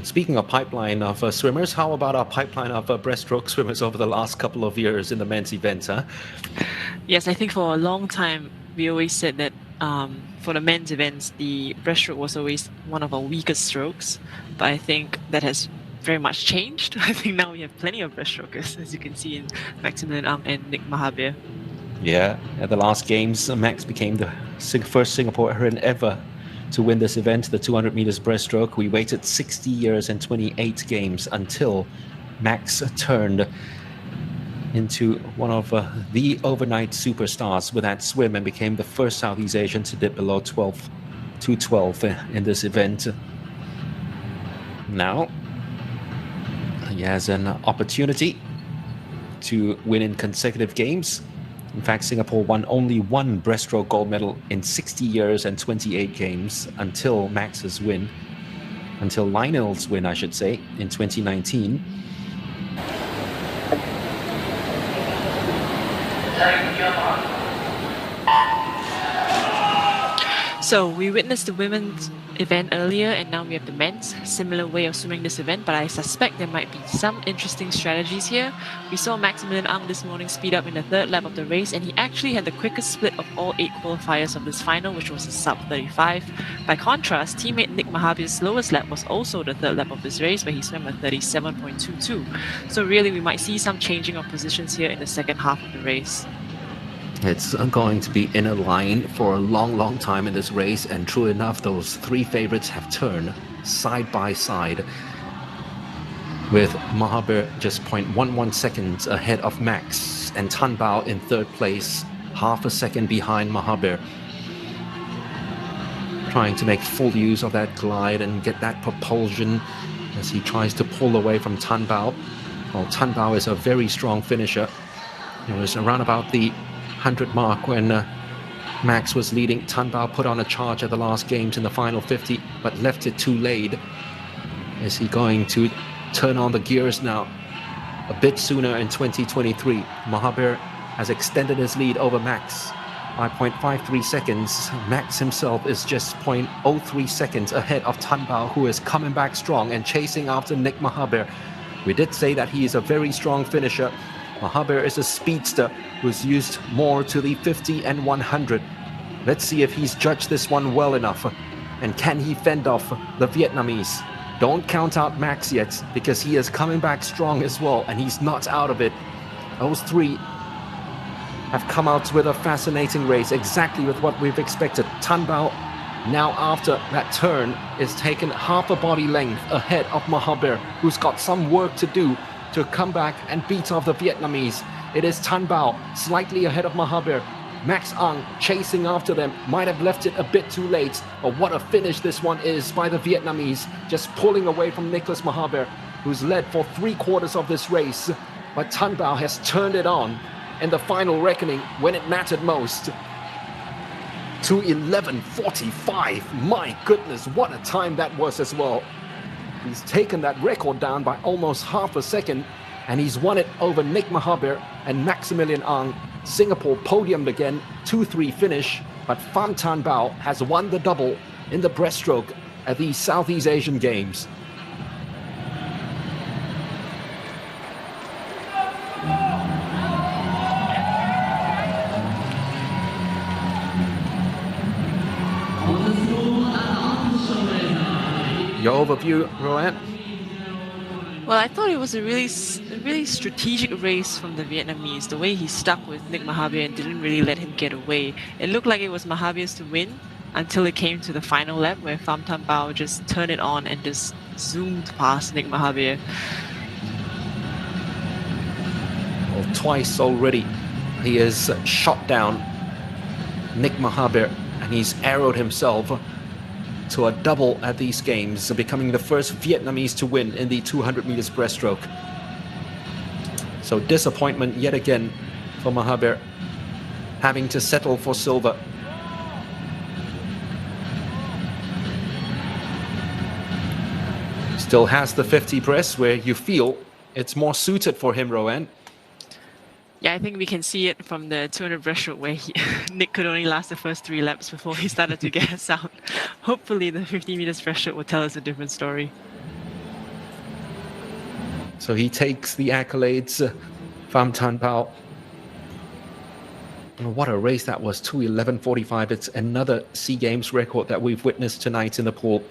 Speaking of pipeline of swimmers, how about our pipeline of breaststroke swimmers over the last couple of years in the men's events? Yes, I think for a long time we always said that for the men's events, the breaststroke was always one of our weakest strokes. But I think that has very much changed. I think now we have plenty of breaststrokers, as you can see in Maximillan and Nick Mahabir. Yeah, at the last games, Max became the first Singaporean ever to win this event, the 200 meters breaststroke. We waited 60 years and 28 games until Max turned into one of the overnight superstars with that swim and became the first Southeast Asian to dip below 212 in this event. Now, he has an opportunity to win in consecutive games. In fact, Singapore won only one breaststroke gold medal in 60 years and 28 games until Max's win, until Lionel's win, I should say, in 2019. So we witnessed the women's event earlier, and now we have the men's. Similar way of swimming this event, but I suspect there might be some interesting strategies here. We saw Maximillan this morning speed up in the third lap of the race, and he actually had the quickest split of all 8 qualifiers of this final, which was a sub 35. By contrast, teammate Nick Mahabir's slowest lap was also the third lap of this race, where he swam a 37.22. So really, we might see some changing of positions here in the second half of the race. It's going to be in a line for a long time in this race, and true enough, those 3 favorites have turned side by side, with Mahabir just 0.11 seconds ahead of Max, and Thanh Bao in third place, half a second behind Mahabir. Trying to make full use of that glide and get that propulsion as he tries to pull away from Thanh Bao. Well, Thanh Bao is a very strong finisher. It was around about the 100 mark when Max was leading. Thanh Bao put on a charge at the last games in the final 50, but left it too late. Is he going to turn on the gears now a bit sooner in 2023? Mahabir has extended his lead over Max by 0.53 seconds. Max himself is just 0.03 seconds ahead of Thanh Bao, who is coming back strong and chasing after Nick Mahabir. We did say that he is a very strong finisher. Mahabir is a speedster who's used more to the 50 and 100. Let's see if he's judged this one well enough. And can he fend off the Vietnamese? Don't count out Max yet, because he is coming back strong as well, and he's not out of it. Those 3 have come out with a fascinating race, exactly with what we've expected. Thanh Bao, now after that turn, is taken half a body length ahead of Mahabir, who's got some work to do to come back and beat off the Vietnamese. It is Thanh Bao slightly ahead of Mahabir. Max Ang chasing after them, might have left it a bit too late, but what a finish this one is by the Vietnamese, just pulling away from Nicholas Mahabir, who's led for 3/4 of this race. But Thanh Bao has turned it on in the final reckoning when it mattered most. 2:11.45, my goodness, what a time that was as well. He's taken that record down by almost half a second, and he's won it over Nick Mahabir and Maximillan Ang. Singapore podiumed again, 2-3 finish, but Pham Thanh Bao has won the double in the breaststroke at these Southeast Asian Games. Your overview, Roanne? Well, I thought it was a really strategic race from the Vietnamese. The way he stuck with Nick Mahabir and didn't really let him get away. It looked like it was Mahabir's to win until it came to the final lap, where Pham Thanh Bao just turned it on and just zoomed past Nick Mahabir. Well, twice already he has shot down Nick Mahabir, and he's arrowed himself to a double at these games, becoming the first Vietnamese to win in the 200 meters breaststroke. So disappointment yet again for Mahabir, having to settle for silver. Still has the 50 breast, where you feel it's more suited for him, Roanne. Yeah, I think we can see it from the 200 breaststroke where Nick could only last the first 3 laps before he started to gas out. Hopefully the 50 meters breaststroke will tell us a different story. So he takes the accolades from Thanh Bao. What a race that was, 2:11:45. It's another SEA Games record that we've witnessed tonight in the pool.